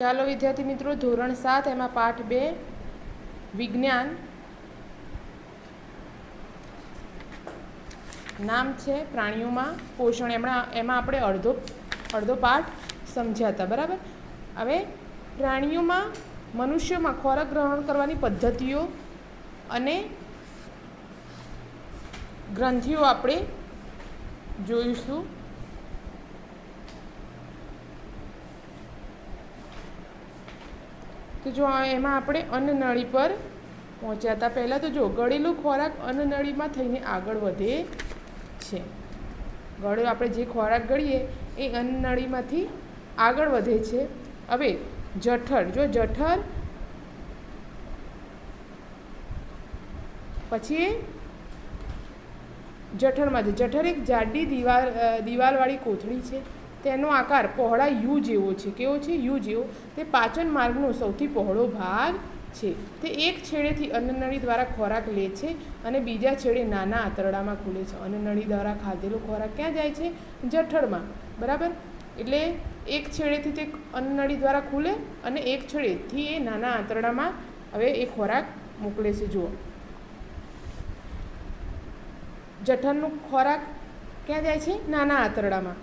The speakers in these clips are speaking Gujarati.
ચાલો વિદ્યાર્થી મિત્રો, ધોરણ 7 એમાં પાઠ 2 વિજ્ઞાન, નામ છે પ્રાણીઓમાં પોષણ. એમાં આપણે અડધો પાઠ સમજ્યા હતા, બરાબર. હવે પ્રાણીઓમાં મનુષ્યમાં ખોરાક ગ્રહણ કરવાની પદ્ધતિઓ અને ગ્રંથિઓ આપણે જોઈશું. તો જો એમાં આપણે અન્નનળી પર પહોંચ્યા હતા. પહેલાં તો જો ગળેલો ખોરાક અન્નનળીમાં થઈને આગળ વધે છે. ગળેલો આપણે જે ખોરાક ગળીએ એ અન્નનળીમાંથી આગળ વધે છે. હવે જઠર, જો જઠર પછી જઠરમાંથી જઠર એક જાડી દિવાલવાળી કોથળી છે. તેનો આકાર પહોળા યુ જેવો છે. કેવો છે? યુ જેવો. તે પાચન માર્ગનો સૌથી પહોળો ભાગ છે. તે એક છેડેથી અન્નનળી દ્વારા ખોરાક લે છે અને બીજા છેડે નાના આંતરડામાં ખુલે છે. અન્નનળી દ્વારા ખાધેલો ખોરાક ક્યાં જાય છે? જઠરમાં, બરાબર. એટલે એક છેડેથી તે અન્નનળી દ્વારા ખુલે અને એક છેડેથી એ નાના આંતરડામાં હવે એ ખોરાક મોકલે છે. જુઓ, જઠરનો ખોરાક ક્યાં જાય છે? નાના આંતરડામાં.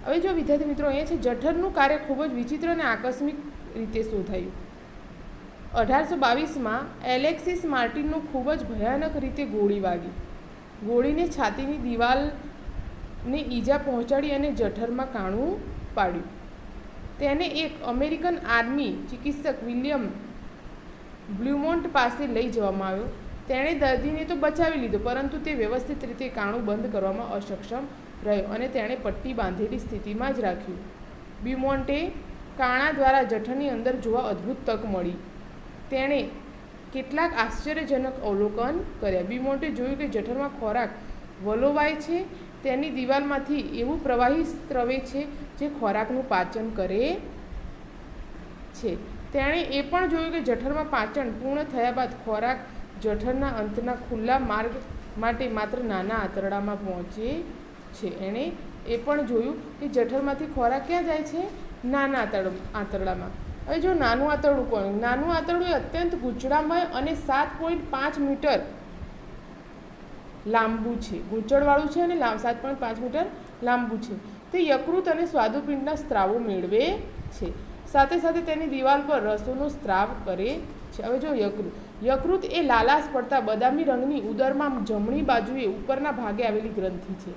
હવે જો વિદ્યાર્થી મિત્રો, અહીંયા છે જઠરનું કાર્ય ખૂબ જ વિચિત્ર અને આકસ્મિક રીતે શોધાયું. 1822માં એલેક્સિસ માર્ટિનનો ખૂબ જ ભયાનક રીતે ગોળી વાગી. ગોળીને છાતીની દિવાલને ઈજા પહોંચાડી અને જઠરમાં કાણું પાડ્યું. તેને એક અમેરિકન આર્મી ચિકિત્સક વિલિયમ બ્લુમોન્ટ પાસે લઈ જવામાં આવ્યો. તેણે દર્દીને તો બચાવી લીધો, પરંતુ તે વ્યવસ્થિત રીતે કાણું બંધ કરવામાં અસક્ષમ રહ્યો અને તેણે પટ્ટી બાંધેલી સ્થિતિમાં જ રાખ્યું. બ્લુમોન્ટે કાણા દ્વારા જઠરની અંદર જોવા અદ્ભુત તક મળી. તેણે કેટલાક આશ્ચર્યજનક અવલોકન કર્યા. બ્લુમોન્ટે જોયું કે જઠરમાં ખોરાક વલોવાય છે. તેની દિવાલમાંથી એવું પ્રવાહી સ્રવે છે જે ખોરાકનું પાચન કરે છે. તેણે એ પણ જોયું કે જઠરમાં પાચન પૂર્ણ થયા બાદ ખોરાક જઠરના અંતના ખુલ્લા માર્ગ માટે માત્ર નાના આંતરડામાં પહોંચે છે. એણે એ પણ જોયું કે જઠરમાંથી ખોરાક ક્યાં જાય છે? નાના આંતરડામાં. હવે જો નાનું આંતરડું કોણ? નાનું આંતરડું એ અત્યંત ગૂંચળામય અને 7.5 મીટર લાંબુ છે. ગૂંચળવાળું છે અને 7.5 મીટર લાંબુ છે. તે યકૃત અને સ્વાદુપિંડના સ્ત્રાવો મેળવે છે. સાથે સાથે તેની દિવાલ પર રસોનો સ્ત્રાવ કરે છે. હવે જો યકૃત એ લાલાશ પડતા બદામી રંગની ઉદરમાં જમણી બાજુએ ઉપરના ભાગે આવેલી ગ્રંથિ છે.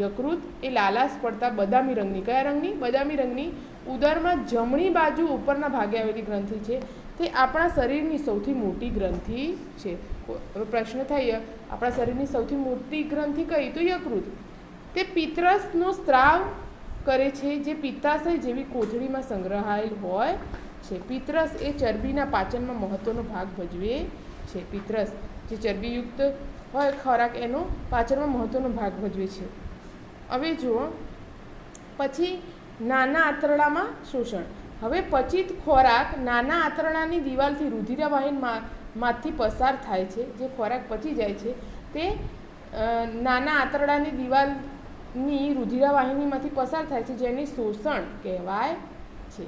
યકૃત એ લાલાશ પડતા બદામી રંગની, કયા રંગની? બદામી રંગની ઉદરમાં જમણી બાજુ ઉપરના ભાગે આવેલી ગ્રંથિ છે. તે આપણા શરીરની સૌથી મોટી ગ્રંથિ છે. હવે પ્રશ્ન થાય, આપણા શરીરની સૌથી મોટી ગ્રંથિ કઈ? તો યકૃત. તે પિત્તરસનો સ્ત્રાવ કરે છે, જે પિત્તાશય જેવી કોથળીમાં સંગ્રહાયેલ હોય છે. પિત્તરસ એ ચરબીના પાચનમાં મહત્વનો ભાગ ભજવે છે. પિત્તરસ જે ચરબીયુક્ત હોય ખોરાક એનો પાચનમાં મહત્વનો ભાગ ભજવે છે. હવે જુઓ, પછી નાના આંતરડામાં શોષણ. હવે પચિત ખોરાક નાના આંતરડાની દિવાલથી રુધિરવાહિનીમાંથી પસાર થાય છે. જે ખોરાક પચી જાય છે તે નાના આંતરડાની દિવાલની રુધિરવાહિનીમાંથી પસાર થાય છે, જેને શોષણ કહેવાય છે.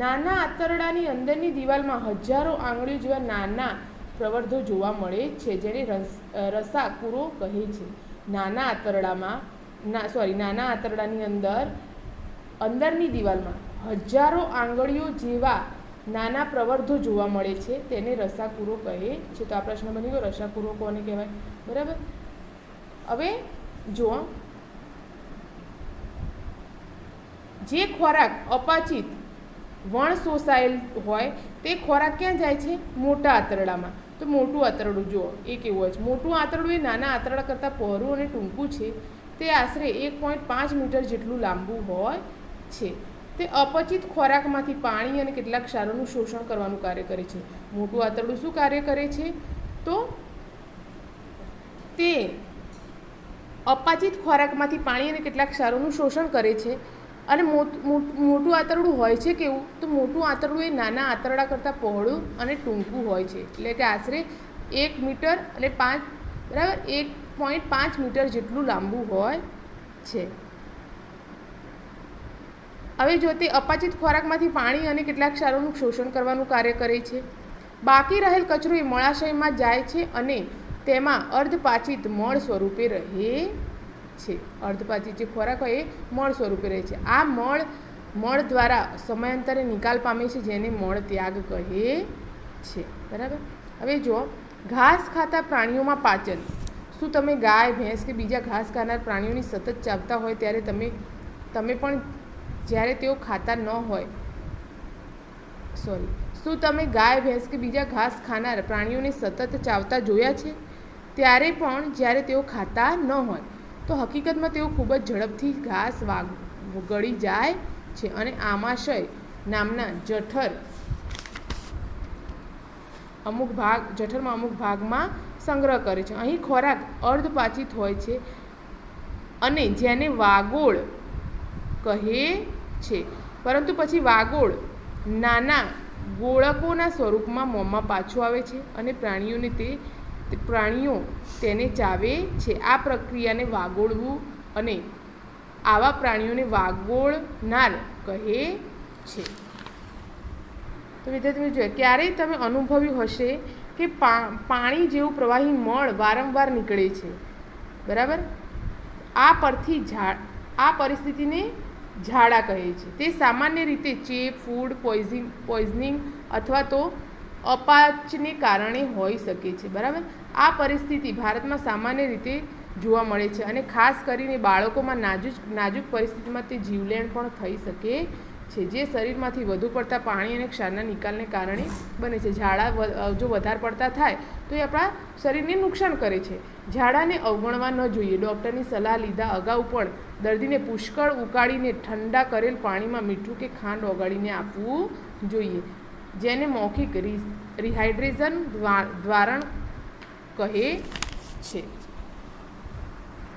નાના આંતરડાની અંદરની દિવાલમાં હજારો આંગળીઓ જેવા નાના પ્રવર્ધો જોવા મળે છે, જેને રસાકુરો કહે છે. નાના આંતરડાની અંદરની દિવાલમાં હજારો આંગળીઓ જેવા નાના પ્રવર્ધો જોવા મળે છે, તેને રસાકુરો કહે છે. તો આ પ્રશ્ન બની ગયો, રસાકુરો કોને કહેવાય? બરાબર. હવે જુઓ, જે ખોરાક અપાચિત વણ શોષાયેલ હોય તે ખોરાક ક્યાં જાય છે? મોટા આંતરડામાં. તો મોટું આંતરડું જુઓ એ કેવું હોય છે? મોટું આંતરડું એ નાના આંતરડા કરતાં પહોળું અને ટૂંકું છે. તે આશરે 1.5 મીટર જેટલું લાંબુ હોય છે. તે અપચિત ખોરાકમાંથી પાણી અને કેટલાક ક્ષારોનું શોષણ કરવાનું કાર્ય કરે છે. મોટું આંતરડું શું કાર્ય કરે છે? તો તે અપાચિત ખોરાકમાંથી પાણી અને કેટલાક ક્ષારોનું શોષણ કરે છે. અને મોટું આંતરડું હોય છે કેવું? તો મોટું આંતરડું એ નાના આંતરડા કરતાં પહોળું અને ટૂંકું હોય છે. એટલે કે આશરે 1 મીટર અને 1.5 મીટર જેટલું લાંબુ હોય છે. હવે જો તે અપાચિત ખોરાકમાંથી પાણી અને કેટલાક ક્ષારોનું શોષણ કરવાનું કાર્ય કરે છે. બાકી રહેલ કચરો એ મળાશયમાં જાય છે અને તેમાં અર્ધપાચિત મળ સ્વરૂપે રહે છે. અર્ધપાચિત જે ખોરાક હોય એ મળ સ્વરૂપે રહે છે. આ મળ દ્વારા સમયાંતરે નિકાલ પામે છે, જેને મળ ત્યાગ કહે છે. બરાબર. હવે જો ઘાસ ખાતા પ્રાણીઓમાં પાચન. શું તમે ગાય, ભેંસ કે બીજા ઘાસ ખાનાર પ્રાણીઓની સતત ચાવતા હોય ત્યારે તમે પણ જ્યારે તેઓ ખાતા ન હોય શું તમે ગાય, ભેંસ કે બીજા ઘાસ ખાનાર પ્રાણીઓને સતત ચાવતા જોયા છે? ત્યારે પણ જ્યારે તેઓ ખાતા ન હોય તો હકીકતમાં તેઓ ખૂબ જ ઝડપથી ઘાસ ગળી જાય છે અને આમાશય નામના જઠરમાં અમુક ભાગમાં સંગ્રહ કરે છે. અહીં ખોરાક અર્ધપાચિત હોય છે અને જેને વાગોળ કહે છે, પરંતુ પછી વાગોળ નાના ગોળકોના સ્વરૂપમાં મોંમાં પાછું આવે છે અને પ્રાણીઓ તેને ચાવે છે. આ પ્રક્રિયાને વાગોળવું અને આવા પ્રાણીઓને વાગોળનાર કહે છે. તો વિદ્યાર્થી જોઈએ, ક્યારેય તમે અનુભવ્યું હશે કે પાણી જેવું પ્રવાહી મળ વારંવાર નીકળે છે. બરાબર. આ પરિસ્થિતિને ઝાડા કહે છે. તે સામાન્ય રીતે ચેપ, ફૂડ પોઈઝનિંગ અથવા તો અપાચને કારણે હોઈ શકે છે. બરાબર. આ પરિસ્થિતિ ભારતમાં સામાન્ય રીતે જોવા મળે છે અને ખાસ કરીને બાળકોમાં નાજુક પરિસ્થિતિમાં તે જીવલેણ પણ થઈ શકે છે, જે શરીરમાંથી વધુ પડતા પાણી અને ક્ષારના નિકાલને કારણે બને છે. ઝાડા જો વધારે પડતા થાય તો એ આપણા શરીરને નુકસાન કરે છે. ઝાડાને અવગણવા ન જોઈએ. ડૉક્ટરની સલાહ લીધા અગાઉ પણ દર્દીને પુષ્કળ ઉકાળીને ઠંડા કરેલ પાણીમાં મીઠું કે ખાંડ ઓગાળીને આપવું જોઈએ, જેને મૌખિક રિહાઇડ્રેશન દ્વારણ કહે છે.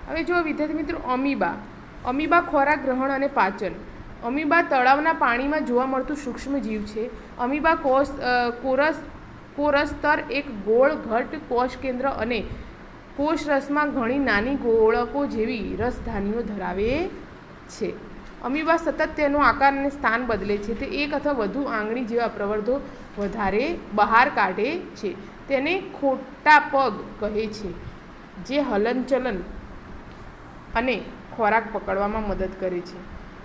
હવે જો વિદ્યાર્થી મિત્રો, અમીબા ખોરાક ગ્રહણ અને પાચન. અમીબા તળાવના પાણીમાં જોવા મળતું સૂક્ષ્મ જીવ છે. અમીબા કોરસ્તર એક ગોળ ઘટ કોષ કેન્દ્ર અને કોષરસમાં ઘણી નાની ગોળકો જેવી રસધાનીઓ ધરાવે છે. અમીબા સતત તેનો આકાર અને સ્થાન બદલે છે. તે એક અથવા વધુ આંગળી જેવા પ્રવર્ધો બહાર કાઢે છે. તેને ખોટા પગ કહે છે, જે હલનચલન અને ખોરાક પકડવામાં મદદ કરે છે.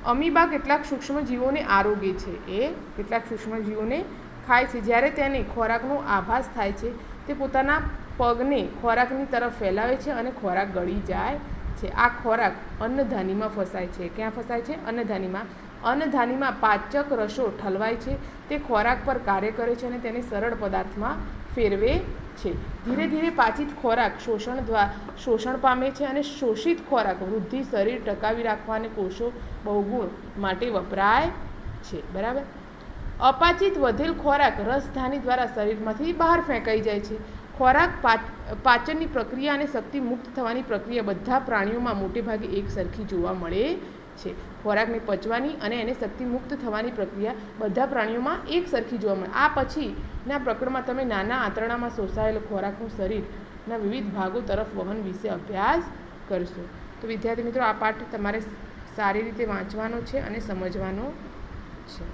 અમીબા કેટલાક સૂક્ષ્મજીવોને આરોગે છે. એ કેટલાક સૂક્ષ્મજીવોને ખાય છે. જ્યારે તેને ખોરાકનો આભાસ થાય છે, તે પોતાના પગને ખોરાકની તરફ ફેલાવે છે અને ખોરાક ગળી જાય છે. આ ખોરાક અન્નધાનીમાં ફસાય છે. ક્યાં ફસાય છે? અન્નધાનીમાં પાચક રસો ઠલવાય છે. તે ખોરાક પર કાર્ય કરે છે અને તેને સરળ પદાર્થમાં ફેરવે છે. ધીરે ધીરે પાચિત ખોરાક શોષણ પામે છે અને શોષિત ખોરાક વૃદ્ધિ, શરીર ટકાવી રાખવા અને કોષો બહુગુણ માટે વપરાય છે. બરાબર. અપાચિત વધેલ ખોરાક રસધાની દ્વારા શરીરમાંથી બહાર ફેંકાઈ જાય છે. ખોરાક પાચનની પ્રક્રિયા અને શક્તિ મુક્ત થવાની પ્રક્રિયા બધા પ્રાણીઓમાં મોટેભાગે એક સરખી જોવા મળે છે. ખોરાકને પચવાની અને એને શક્તિ મુક્ત થવાની પ્રક્રિયા બધા પ્રાણીઓમાં એક સરખી જોવા મળે. આ પછીના પ્રકરણમાં તમે નાના આંતરડામાં શોષાયેલ ખોરાકનું શરીરના વિવિધ ભાગો તરફ વહન વિશે અભ્યાસ કરશો. તો વિદ્યાર્થી મિત્રો, આ પાઠ તમારે સારી રીતે વાંચવાનો છે અને સમજવાનો છે.